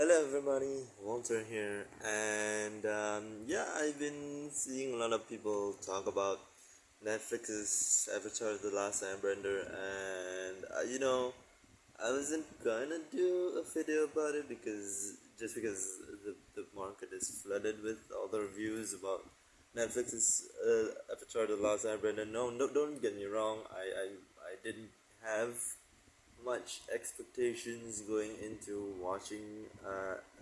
Hello everybody, Walter here, and yeah, I've been seeing a lot of people talk about Netflix's Avatar: The Last Airbender, and I wasn't gonna do a video about it because the market is flooded with all the reviews about Netflix's Avatar: The Last Airbender. No, don't get me wrong, I didn't have much expectations going into watching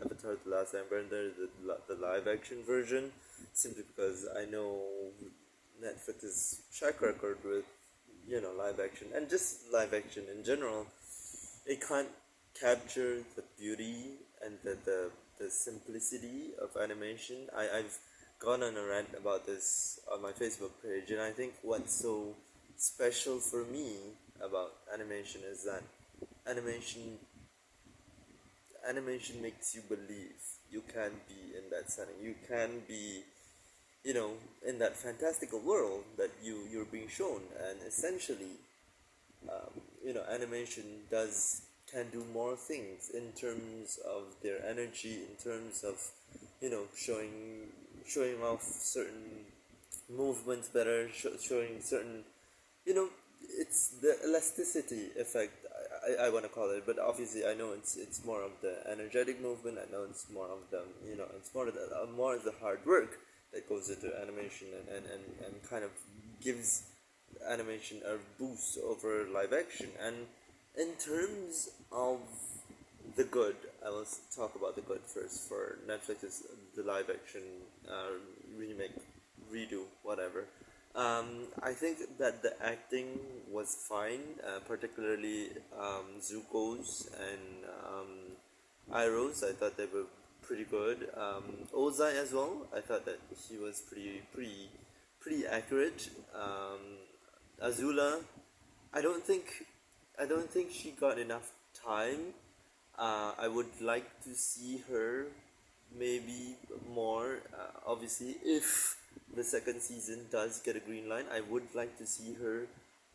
Avatar: The Last Airbender, the live action version, simply because I know Netflix's track record with live action and just live action in general. It can't capture the beauty and the simplicity of animation. I've gone on a rant about this on my Facebook page, and I think what's so special for me about animation is that animation animation makes you believe you can be in that setting. You can be, in that fantastical world that you're being shown, and essentially animation does can do more things in terms of their energy, in terms of showing off certain movements better, showing certain, you know it's the elasticity effect. I want to call it, but obviously I know it's more of the energetic movement. I know it's more of the it's more of the hard work that goes into animation, and kind of gives animation a boost over live action. And in terms of the good, I will talk about the good first for Netflix's the live action remake, redo, whatever. I think that the acting was fine, particularly Zuko's and Iroh's. I thought they were pretty good. Ozai as well. I thought that he was pretty accurate. Azula, I don't think I don't think she got enough time. I would like to see her maybe more. Obviously, if the second season does get a green line, I would like to see her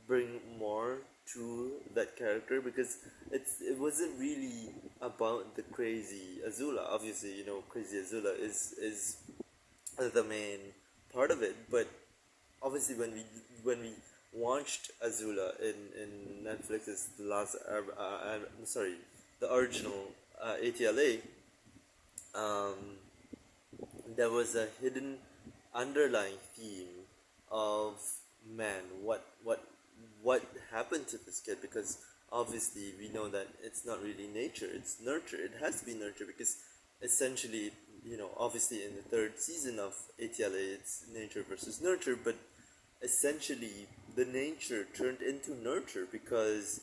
bring more to that character, because it wasn't really about the crazy Azula. Obviously, crazy Azula is the main part of it, but obviously when we watched Azula in Netflix's the last sorry, the original ATLA, um, there was a hidden underlying theme of, man, what happened to this kid, because obviously we know that it's not really nature, it's nurture. It has to be nurture, because essentially, obviously in the third season of ATLA it's nature versus nurture, but essentially the nature turned into nurture, because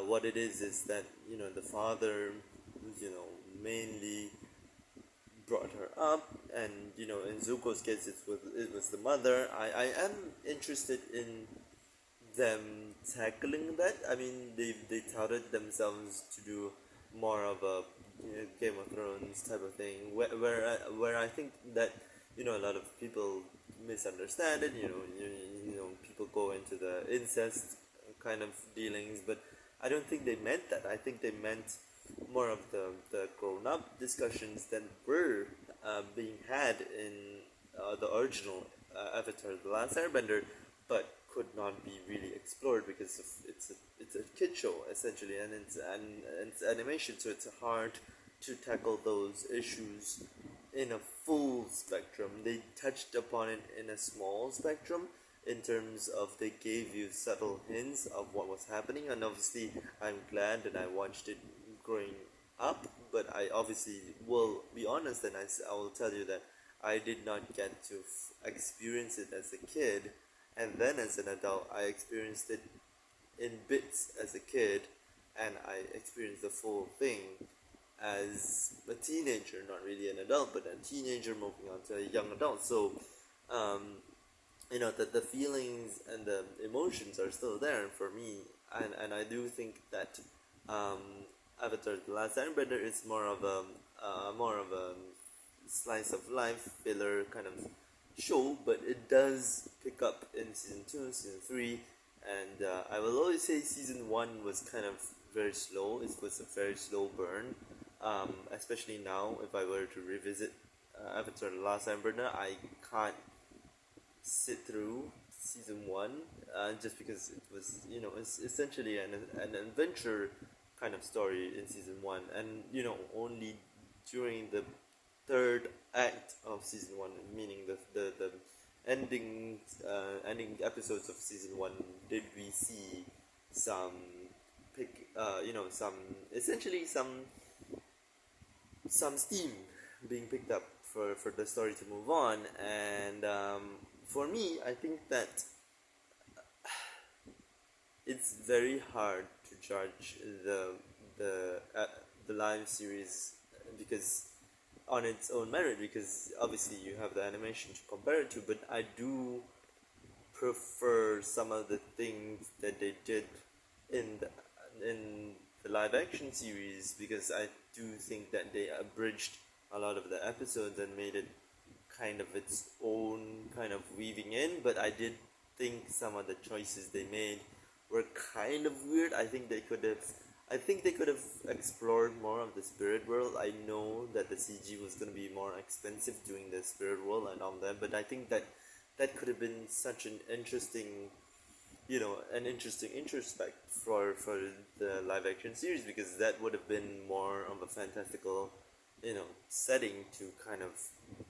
what it is that the father, mainly brought her up, and in Zuko's case it was the mother. I am interested in them tackling that. I mean, they touted themselves to do more of a Game of Thrones type of thing, where I think that a lot of people misunderstand it. People go into the incest kind of dealings, but I don't think they meant that. I think they meant more of the grown up discussions that were being had in the original Avatar: The Last Airbender, but could not be really explored because it's a kid show essentially, and it's animation, so it's hard to tackle those issues in a full spectrum. They touched upon it in a small spectrum, in terms of they gave you subtle hints of what was happening, and obviously I'm glad that I watched it growing up, but I obviously will be honest, and I will tell you that I did not get to experience it as a kid, and then as an adult I experienced it in bits as a kid, and I experienced the full thing as a teenager, not really an adult, but a teenager moving on to a young adult. So, um, the feelings and the emotions are still there for me, and I do think that um, Avatar: The Last Airbender is more of a slice of life filler kind of show, but it does pick up in season 2, season 3, and I will always say season 1 was kind of very slow. It was a very slow burn. Especially now, if I were to revisit Avatar: The Last Airbender, I can't sit through season one, just because it was, it's essentially an adventure kind of story in season one, and only during the third act of season one, meaning the ending episodes of season one, did we see some some, essentially some steam being picked up for the story to move on. And for me, I think that it's very hard to judge the uh, the live series, because on its own merit, because obviously you have the animation to compare it to, but I do prefer some of the things that they did in the live action series, because I do think that they abridged a lot of the episodes and made it kind of its own kind of weaving in. But I did think some of the choices they made were kind of weird. I think they could have explored more of the spirit world. I know that the CG was going to be more expensive doing the spirit world and all that, but I think that that could have been such an interesting, an interesting introspect for the live action series, because that would have been more of a fantastical, setting to kind of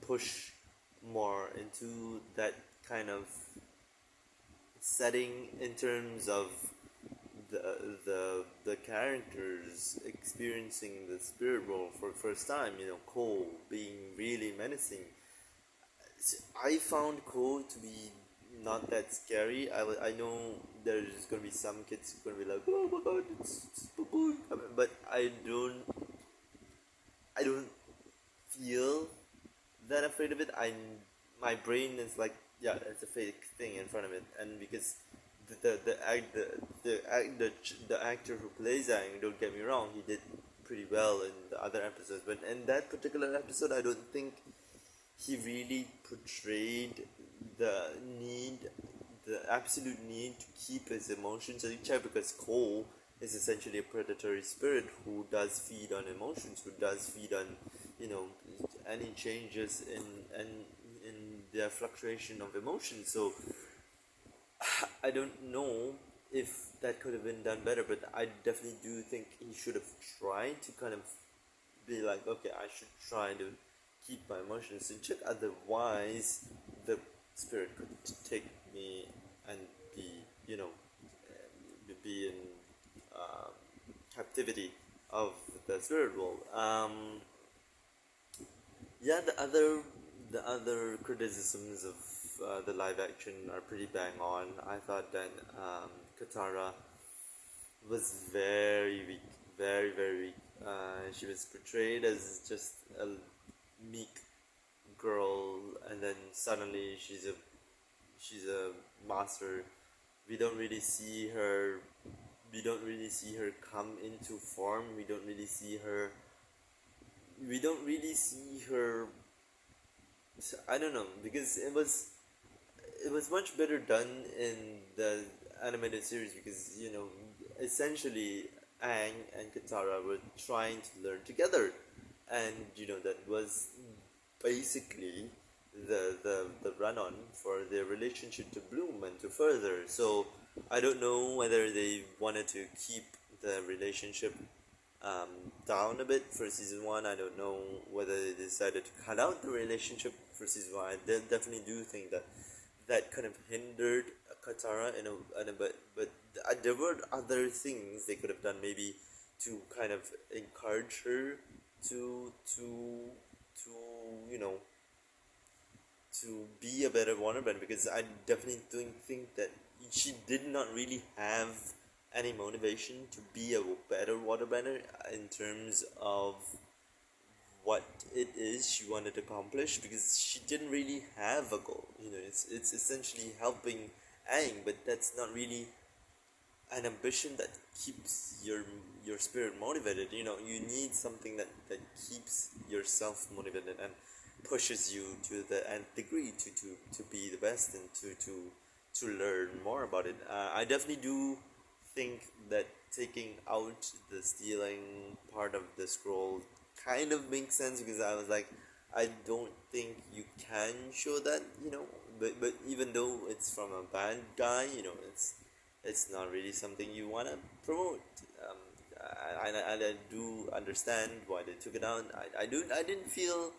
push more into that kind of setting in terms of the characters experiencing the spirit world for the first time. Cole being really menacing. I found Cole to be not that scary. I know there's gonna be some kids who are gonna be like, oh my god, it's baboon, but I don't feel that afraid of it. My brain is like, yeah, it's a fake thing in front of it, and because the actor who plays Aang, don't get me wrong, he did pretty well in the other episodes, but in that particular episode, I don't think he really portrayed the need, the absolute need to keep his emotions in check, because Cole is essentially a predatory spirit who does feed on emotions, who does feed on, you know, any changes in their fluctuation of emotions. So I don't know if that could have been done better, but I definitely do think he should have tried to kind of be like, okay, I should try to keep my emotions in check. Otherwise, the spirit could take me and be, be in um, captivity of the spirit world. Yeah, the other criticisms of the live action are pretty bang on. I thought that Katara was very weak, very very weak. She was portrayed as just a meek girl, and then suddenly she's a master. We don't really see her. We don't really see her come into form. We don't really see her. I don't know, because it was much better done in the animated series, because essentially Aang and Katara were trying to learn together, and that was basically the run on for their relationship to bloom and to further. So I don't know whether they wanted to keep the relationship um, down a bit for season one. I don't know whether they decided to cut out the relationship for season one. I definitely do think that that kind of hindered Katara in a bit, but there were other things they could have done, maybe to kind of encourage her to you know to be a better waterbender, because I definitely don't think that she did not really have any motivation to be a better waterbender in terms of what it is she wanted to accomplish, because she didn't really have a goal. It's essentially helping Aang, but that's not really an ambition that keeps your spirit motivated. You need something that keeps yourself motivated and pushes you to the nth degree to be the best, and to learn more about it. I definitely do think that taking out the stealing part of the scroll kind of makes sense because I was like, I don't think you can show that, but even though it's from a bad guy, it's not really something you want to promote. Um, I do understand why they took it out. I didn't feel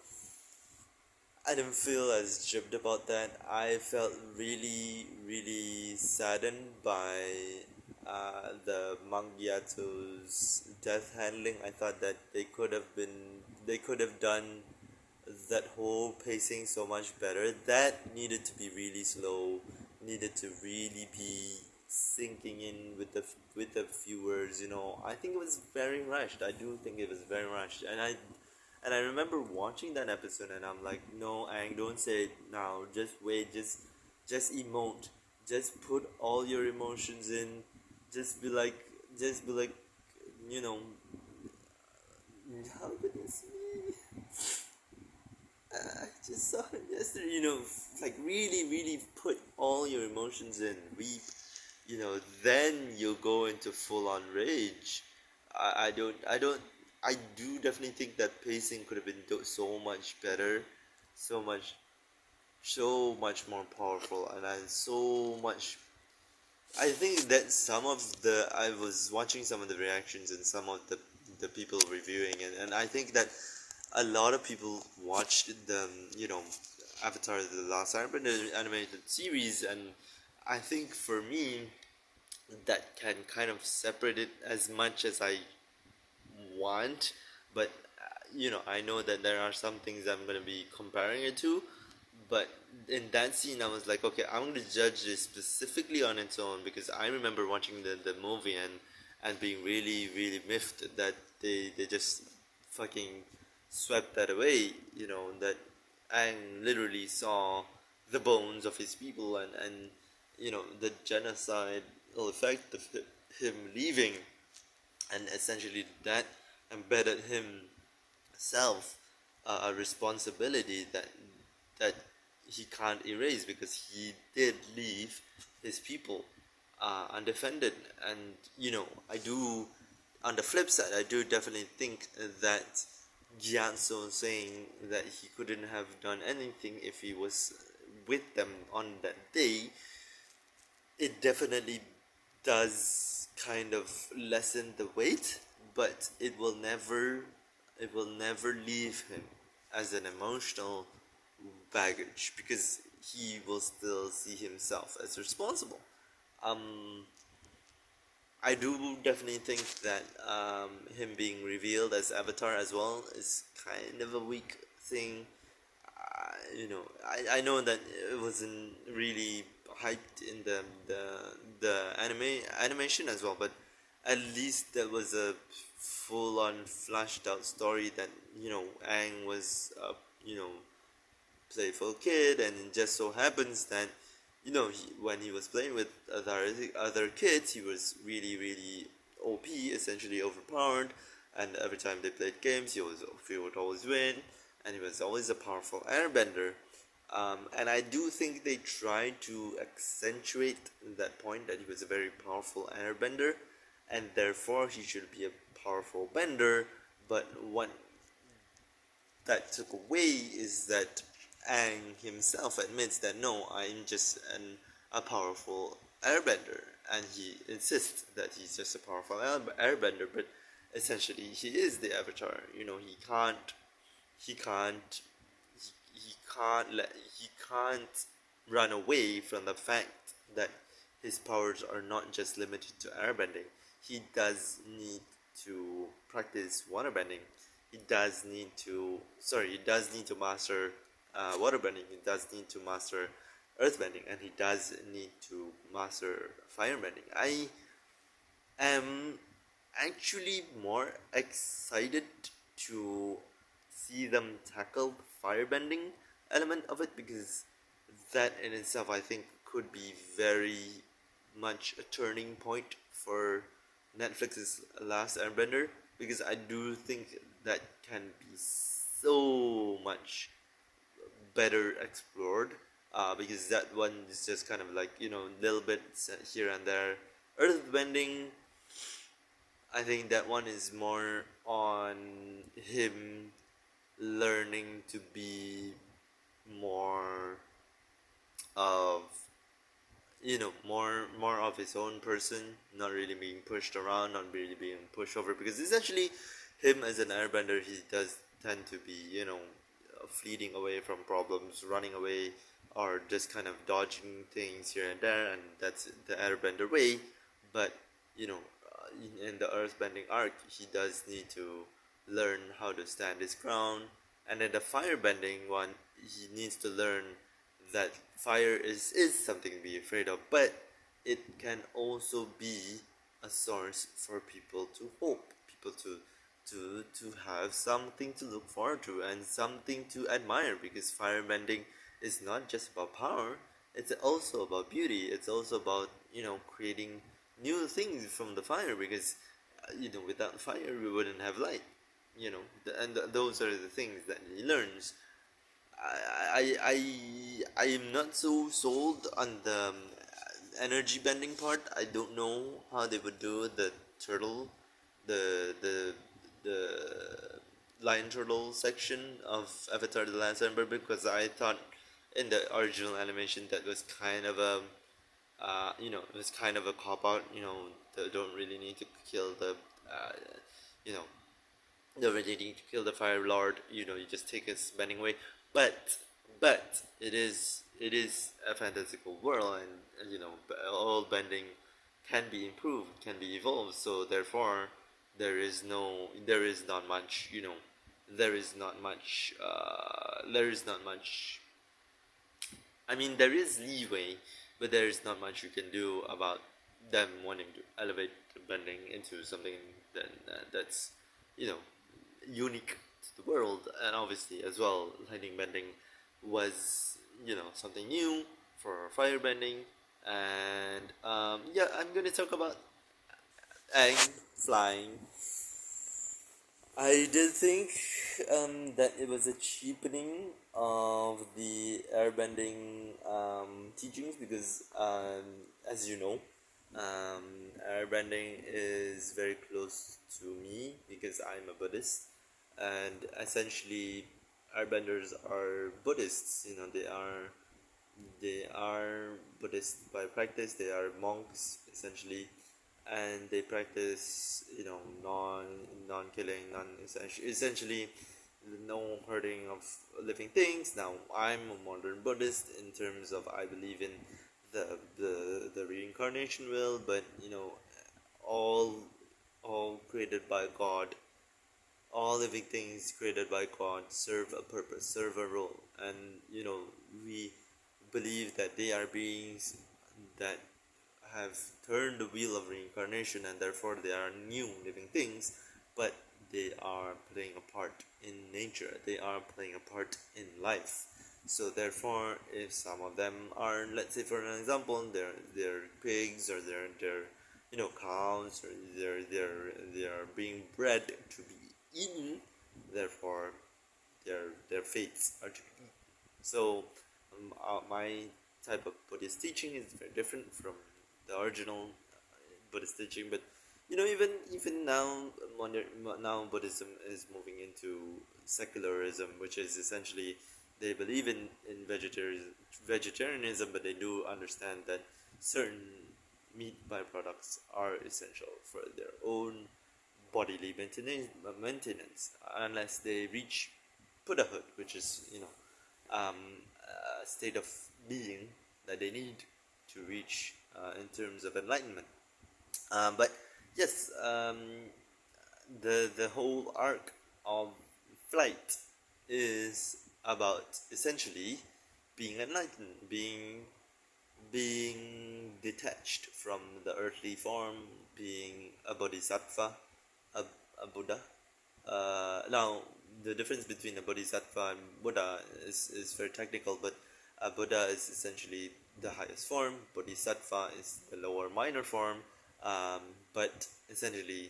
as gypped about that. I felt really, really saddened by the Mangiato's death handling. I thought that they could have done that whole pacing so much better. That needed to be really slow, needed to really be sinking in with the viewers. I think it was very rushed. I do think it was very rushed, and I remember watching that episode, and I'm like, no, Ang, don't say it now. Just wait. Just emote. Just put all your emotions in. Just be like, just be like, you know, how could this be? I just saw him yesterday. Like really, really put all your emotions in. Weep. Then you'll go into full on rage. I don't. I do definitely think that pacing could have been so much better, so much, so much more powerful, and so much. I think that some of the I was watching some of the reactions and some of the people reviewing, and I think that a lot of people watched the Avatar: The Last Airbender animated series, and I think for me that can kind of separate it as much as I want, but I know that there are some things I'm gonna be comparing it to, but in that scene I was like, okay, I'm gonna judge this specifically on its own because I remember watching the movie and being really really miffed that they just fucking swept that away. That Aang literally saw the bones of his people, and the genocide effect of him leaving, and essentially that embedded himself a responsibility that he can't erase because he did leave his people undefended. And I do, on the flip side, I do definitely think that Gyatso saying that he couldn't have done anything if he was with them on that day, it definitely does kind of lessen the weight, but it will never leave him as an emotional baggage because he will still see himself as responsible. Um, I do definitely think that him being revealed as Avatar as well is kind of a weak thing. I know that it wasn't really hyped in the animation as well, but at least there was a full on flashed out story that Aang was you know playful kid, and it just so happens that when he was playing with other kids, he was really really OP, essentially overpowered, and every time they played games, he would always win, and he was always a powerful airbender. And I do think they tried to accentuate that point that he was a very powerful airbender, and therefore he should be a powerful bender. But what that took away is that Aang himself admits that no, I'm just a powerful airbender, and he insists that he's just a powerful airbender, but essentially he is the Avatar. He can't, he can't run away from the fact that his powers are not just limited to airbending. He does need to practice waterbending. He does need to master waterbending. He does need to master earthbending, and he does need to master firebending. I am actually more excited to see them tackle the firebending element of it because that in itself I think could be very much a turning point for Netflix's Last Airbender, because I do think that can be so much better explored, because that one is just kind of like little bits here and there. Earthbending, I think that one is more on him learning to be more of, more of his own person, not really being pushed around, not really being pushed over, because essentially him as an airbender, he does tend to be, fleeing away from problems, running away, or just kind of dodging things here and there, and that's the airbender way. But in the earthbending arc, he does need to learn how to stand his ground, and in the firebending one, he needs to learn that fire is something to be afraid of, but it can also be a source for people to hope, people to have something to look forward to and something to admire, because firebending is not just about power, it's also about beauty, it's also about creating new things from the fire, because without fire we wouldn't have light, those are the things that he learns. I am not so sold on the energy bending part. I don't know how they would do the turtle, the the lion turtle section of Avatar: The Last Airbender, because I thought in the original animation that was kind of a it was kind of a cop out. They don't really need to kill the you know the really need to kill the Fire Lord. You just take his bending away. But it is a fantastical world, and all bending can be improved, can be evolved. So therefore, there is not much. There is not much. I mean, there is leeway, but there is not much you can do about them wanting to elevate the bending into something that's you know unique to the world. And obviously as well, lightning bending was something new for fire bending. And yeah, I'm gonna talk about egg flying. I did think that it was a cheapening of the airbending teachings, because, as you know, um, airbending is very close to me because I'm a Buddhist, and essentially, airbenders are Buddhists. They are Buddhist by practice. They are monks essentially, and they practice non killing, non essentially no hurting of living things. Now I'm a modern Buddhist in terms of I believe in the reincarnation will, but all all created by God, all living things created by God serve a purpose, serve a role, and we believe that they are beings that have turned the wheel of reincarnation, and therefore they are new living things, but they are playing a part in nature, they are playing a part in life. So therefore, if some of them are, let's say for an example, they're pigs, or they're cows, or they're being bred to be eaten, therefore their fates are to be eaten. So my type of Buddhist teaching is very different from the original Buddhist teaching. But even now, now Buddhism is moving into secularism, which is essentially they believe in vegetarianism, but they do understand that certain meat byproducts are essential for their own bodily maintenance, unless they reach Buddhahood, which is a state of being that they need to reach in terms of enlightenment. But yes, the whole arc of flight is about essentially being enlightened, being detached from the earthly form, being a bodhisattva, a, a Buddha. Now, the difference between a bodhisattva and Buddha is very technical, but a Buddha is essentially the highest form, bodhisattva is the lower minor form, um, but essentially,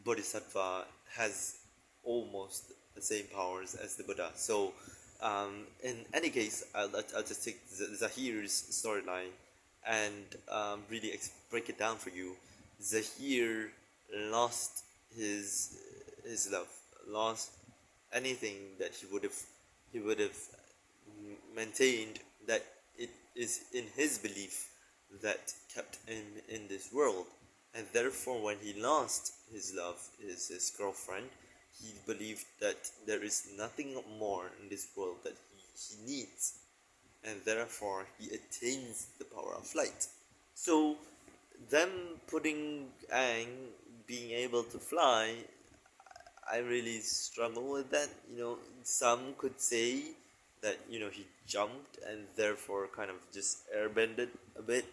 bodhisattva has almost the same powers as the Buddha. So, in any case, I'll just take Zahir's storyline and really break it down for you. Zahir lost his his love, lost anything that he would have maintained, that it is in his belief that kept him in this world. And therefore, when he lost his love, his girlfriend, he believed that there is nothing more in this world that he needs, and therefore he attains the power of flight. So, them putting Aang being able to fly, I really struggle with that. Some could say that he jumped and therefore kind of just airbended a bit,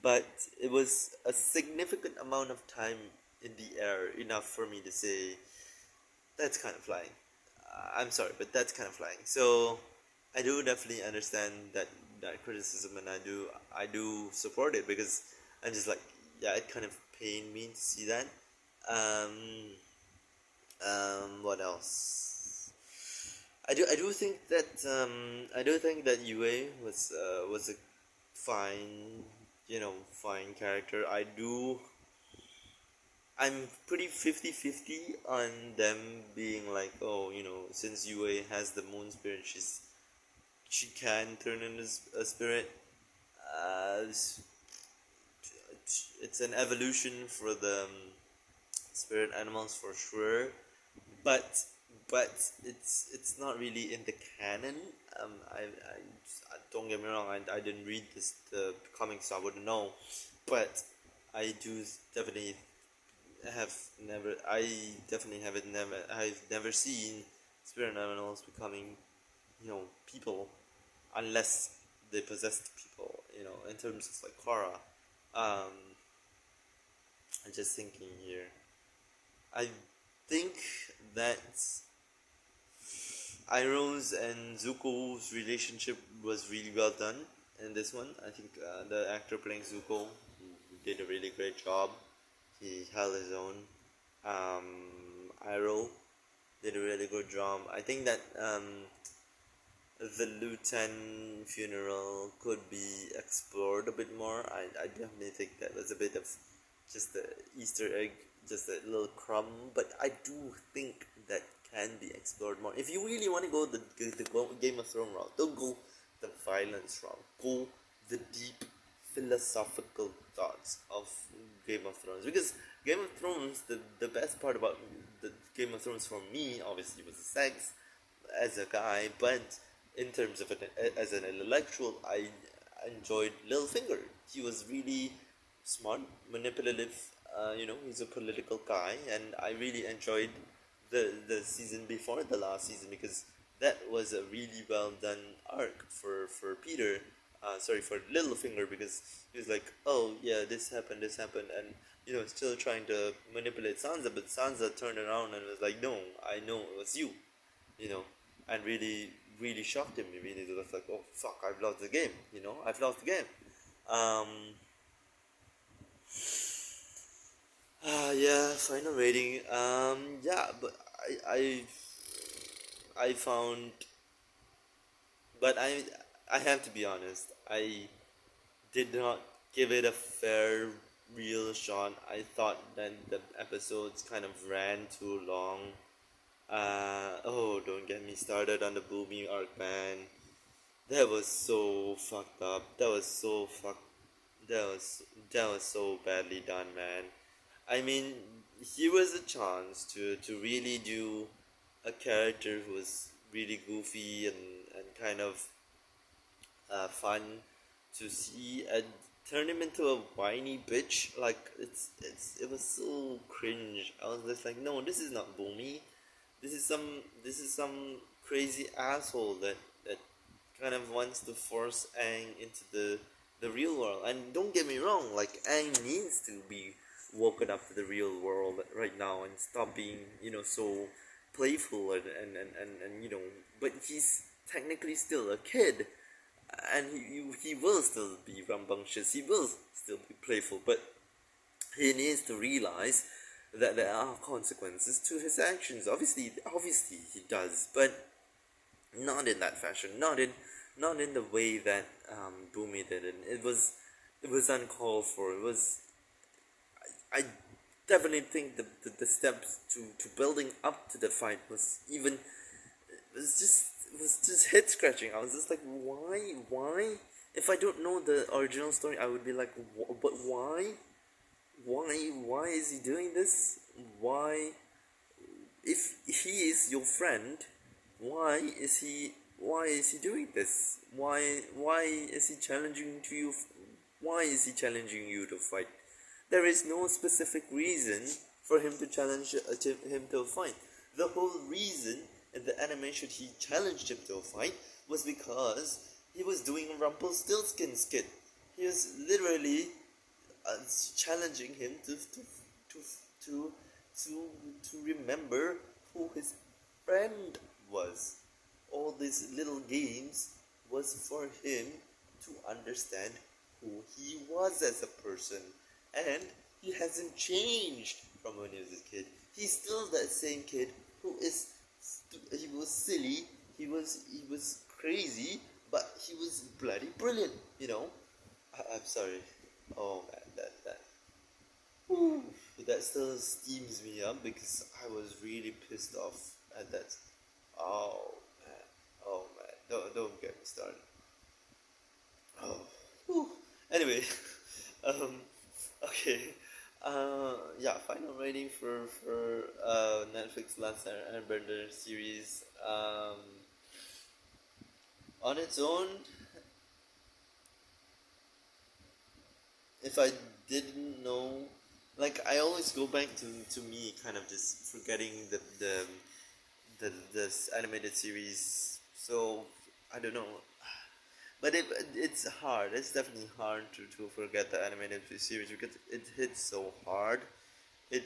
but it was a significant amount of time in the air, enough for me to say that's kind of flying. I'm sorry, but that's kind of flying. So I do definitely understand that criticism, and I do support it, because I'm just like, yeah, it kind of pained me to see that. Um, what else? I do think that Yue was a fine fine character. I'm pretty 50-50 on them being like, oh, since Yue has the moon spirit, she can turn into a spirit. It's an evolution for the spirit animals for sure, but it's not really in the canon. Don't get me wrong. I didn't read the comics, so I wouldn't know, but I do definitely have never. I definitely haven't never. I've never seen spirit animals becoming, people, unless they possessed people. In terms of like Korra. I'm just thinking here. I think that Iroh's and Zuko's relationship was really well done in this one. I think the actor playing Zuko did a really great job. He held his own. Um, Iroh did a really good job. I think that the Luton funeral could be explored a bit more. I definitely think that was a bit of just the Easter egg, just a little crumb, but I do think that can be explored more. If you really want to go the Game of Thrones route, don't go the violence route. Go the deep philosophical thoughts of Game of Thrones, because Game of Thrones, the best part about the Game of Thrones for me, obviously, was the sex as a guy, but in terms of as an intellectual, I enjoyed Littlefinger. He was really smart, manipulative. He's a political guy, and I really enjoyed the season before the last season, because that was a really well done arc for Peter. Sorry, for Littlefinger, because he was like, oh yeah, this happened, and still trying to manipulate Sansa, but Sansa turned around and was like, no, I know it was you, you know, and really shocked him. He really was like, oh fuck, I've lost the game. I've lost the game. Um, yeah, final rating. Yeah, but I found, but I have to be honest. I did not give it a fair, real shot. I thought that the episodes kind of ran too long. Oh, don't get me started on the Boomy arc, man. That was so fucked up. That was that was so badly done, man. I mean, here was a chance to really do a character who was really goofy and kind of fun to see, and turn him into a whiny bitch. Like, it was so cringe. I was just like, no, this is not Boomy. This is some crazy asshole that kind of wants to force Aang into the real world. And don't get me wrong, like, Aang needs to be woken up to the real world right now and stop being, so playful and but he's technically still a kid, and he will still be rambunctious, he will still be playful, but he needs to realize that there are consequences to his actions. Obviously he does, but not in that fashion, not in the way that Boomy did it. It was uncalled for. I definitely think the steps to building up to the fight was even was just head scratching. I was just like, why? If I don't know the original story, I would be like, but why is he doing this? Why, if he is your friend, why is he doing this? Why is he challenging to you? Why is he challenging you to fight? There is no specific reason for him to challenge him to a fight. The whole reason in the animation he challenged him to a fight was because he was doing Rumpelstiltskin's skit. He was literally uh, challenging him to to to to remember who his friend was. All these little games was for him to understand who he was as a person, and he hasn't changed from when he was a kid. He's still that same kid who is he was silly, he was crazy, but he was bloody brilliant, you know. I'm sorry. Oh man, that still steams me up because I was really pissed off at that. Oh man, oh man, don't get me started. Oh, whew. Anyway, um, okay, yeah, final rating for Netflix Last Airbender series. On its own, if I didn't know, like I always go back to me kind of just forgetting this animated series. So I don't know, but it's hard. It's definitely hard to forget the animated series because it hits so hard. It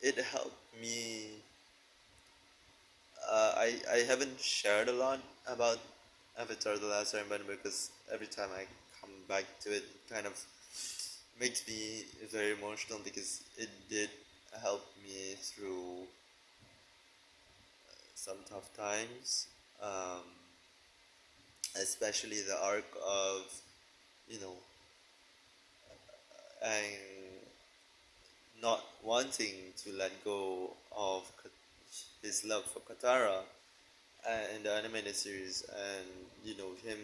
it helped me. I haven't shared a lot about Avatar: The Last Airbender because every time I come back to it, it kind of makes me very emotional because it did help me through some tough times, um, especially the arc of, you know, and not wanting to let go of his love for Katara in the animated series, and you know him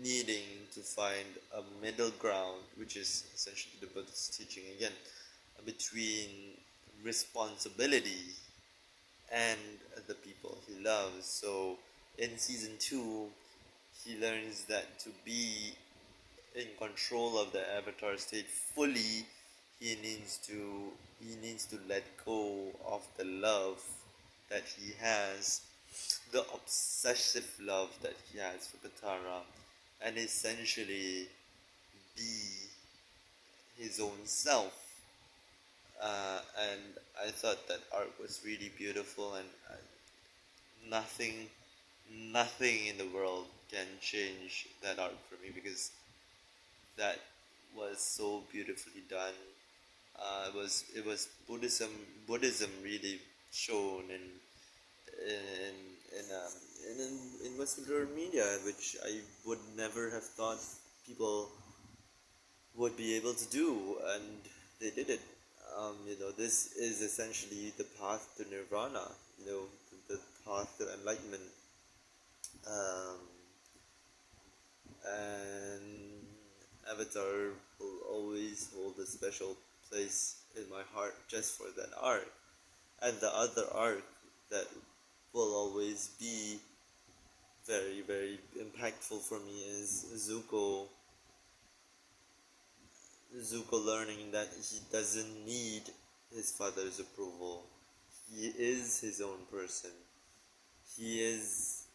needing to find a middle ground, which is essentially the Buddhist teaching again, between responsibility and the people he loves. So in season two, he learns that to be in control of the avatar state fully, he needs to let go of the love that he has, the obsessive love that he has for Katara, and essentially be his own self. And I thought that art was really beautiful, and nothing, nothing in the world can change that art for me because that was so beautifully done. It was Buddhism really shown in in Western media, which I would never have thought people would be able to do, and they did it. This is essentially the path to nirvana. The path to enlightenment, um, and Avatar will always hold a special place in my heart just for that arc. And the other arc that will always be very, very impactful for me is Zuko learning that he doesn't need his father's approval. He is his own person. He is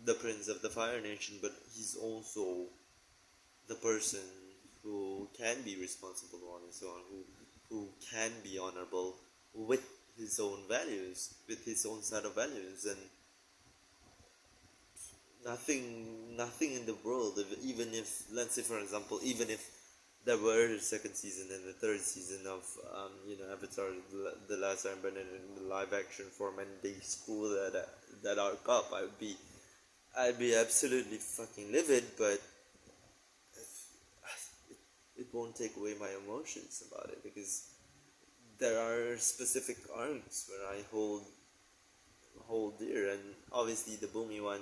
the prince of the Fire Nation, but he's also the person who can be responsible on his own, who can be honorable with his own values, with his own set of values, and nothing in the world, even if, let's say for example, even if there were a second season and a third season of Avatar: The Last Airbender in the live action form, and they screw that arc up, I'd be absolutely fucking livid. But it won't take away my emotions about it, because there are specific arcs where I hold dear, and obviously the Boomy one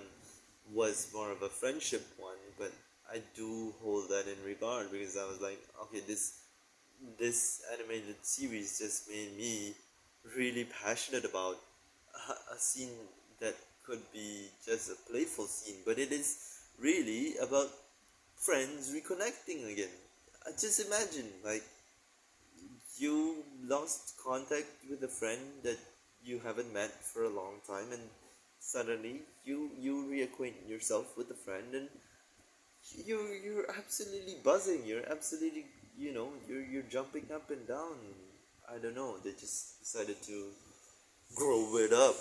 was more of a friendship one, but I do hold that in regard, because I was like, okay, this animated series just made me really passionate about a scene that could be just a playful scene, but it is really about friends reconnecting again. Just imagine, like, you lost contact with a friend that you haven't met for a long time, and suddenly you reacquaint yourself with a friend, and you're absolutely buzzing. You're absolutely, you're jumping up and down. I don't know. They just decided to grow it up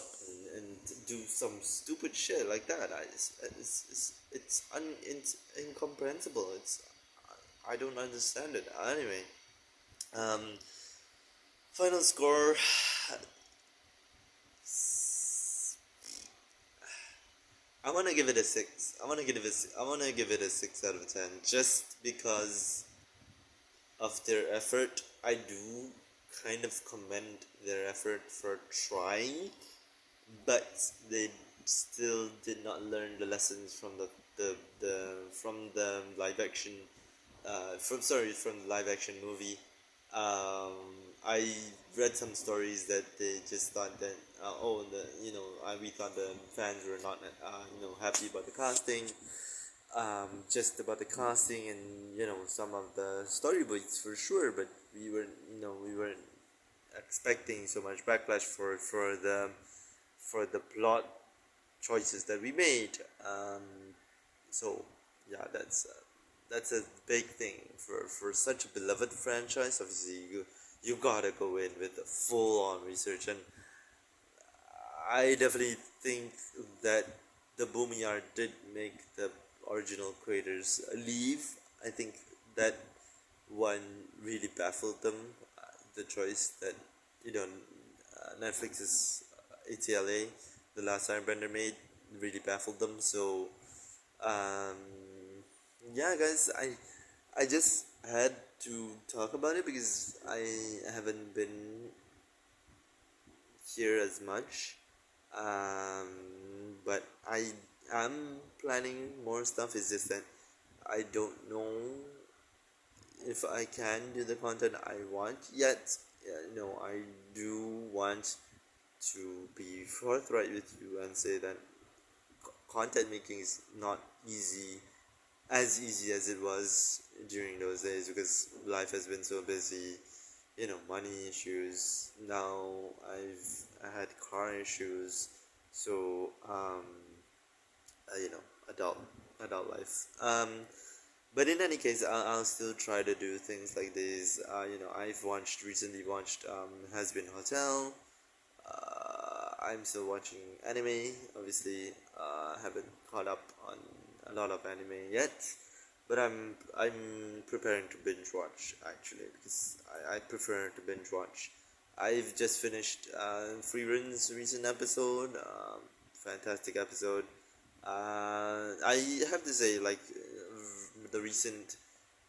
and do some stupid shit like that. It's incomprehensible. I don't understand it. Anyway, um, final score. I want to give it a six. I want to give it a 6 out of 10, just because of their effort. I do kind of commend their effort for trying, but they still did not learn the lessons from the live action, from the live action movie. I read some stories that they just thought that, we thought the fans were not happy about the casting, just about the casting, and some of the storyboards for sure, but we weren't expecting so much backlash for the plot choices that we made. So yeah, that's a big thing for such a beloved franchise. Obviously, you gotta go in with a full on research, and I definitely think that the Boomiar did make the original creators leave. I think that one really baffled them. The choice that Netflix's ATLA, the last Airbender, made really baffled them. So um, yeah, guys, I just had to talk about it because I haven't been here as much. Um, but I am planning more stuff. It's just that I don't know if I can do the content I want yet. Yeah, I do want to be forthright with you and say that content making is not easy as it was during those days, because life has been so busy. Money issues. Now I had car issues. So adult life. But in any case, I'll still try to do things like this. I've recently watched Has Been Hotel. I'm still watching anime. Obviously, haven't caught up on a lot of anime yet, but I'm preparing to binge watch, actually, because I prefer to binge watch. I've just finished Free Run's recent episode. Fantastic episode. I have to say, like, the recent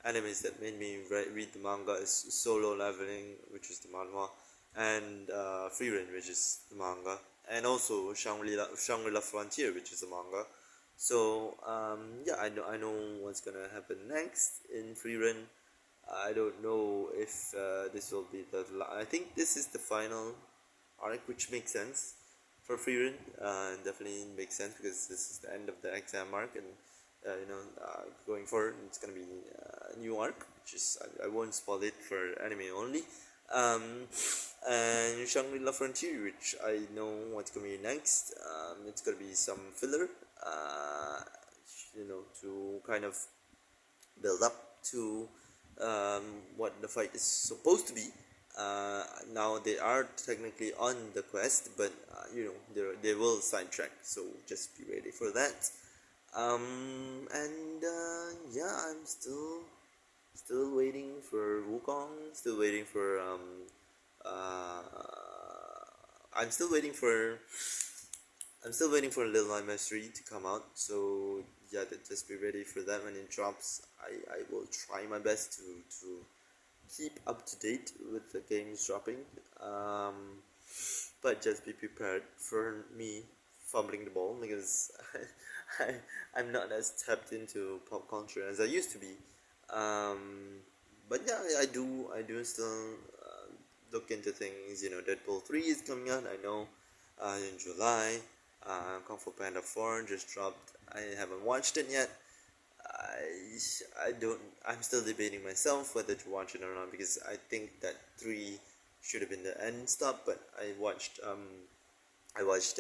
animes that made me read the manga is Solo Leveling, which is the manhwa, and Free Run, which is the manga, and also Shangri-La Frontier, which is the manga. So yeah, I know what's gonna happen next in Free Run. I don't know if this will be I think this is the final arc, which makes sense for Free Run. Definitely makes sense, because this is the end of the exam arc, and going forward it's gonna be a new arc, which is I won't spoil it for anime only. Um, and Shangri-La Frontier, which I know what's gonna be next. It's gonna be some filler, to kind of build up to what the fight is supposed to be. Now they are technically on the quest, but they will sidetrack, so just be ready for that. And yeah, I'm still waiting for Wukong. Still waiting for uh, I'm still waiting for I'm still waiting for Little Nightmares 3 to come out, so yeah, just be ready for that when it drops. I will try my best to keep up to date with the games dropping. But just be prepared for me fumbling the ball because I'm not as tapped into pop culture as I used to be. Um, but yeah, I do still look into things. Deadpool 3 is coming out. I know in July. Kung Fu Panda 4 just dropped. I haven't watched it yet. I don't. I'm still debating myself whether to watch it or not because I think that 3 should have been the end stop. But I watched I watched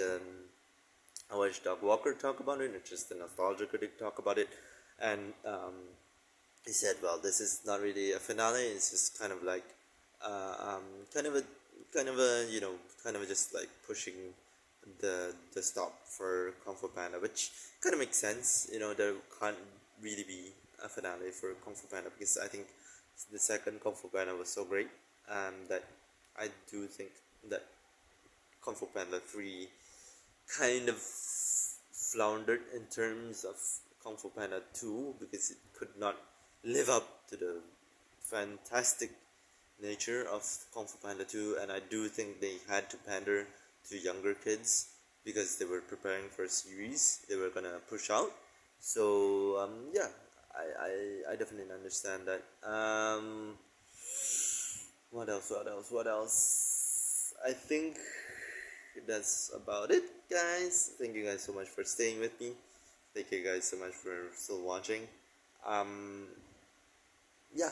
Doug Walker talk about it, which is the nostalgia critic talk about it, and he said, "Well, this is not really a finale. It's just kind of like, uh, um, kind of a, kind of just like pushing the stop for Kung Fu Panda, which kind of makes sense. There can't really be a finale for Kung Fu Panda because I think the second Kung Fu Panda was so great, that I do think that Kung Fu Panda 3 kind of floundered in terms of Kung Fu Panda 2 because it could not live up to the fantastic nature of Kung Fu Panda 2, and I do think they had to pander to younger kids because they were preparing for a series they were gonna push out. So yeah, I definitely understand that. What else? What else? What else? I think that's about it, guys. Thank you guys so much for staying with me. Thank you guys so much for still watching. Um, yeah.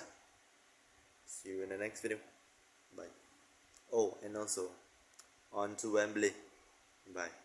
See you in the next video. Bye. Oh, and also on to Wembley. Bye.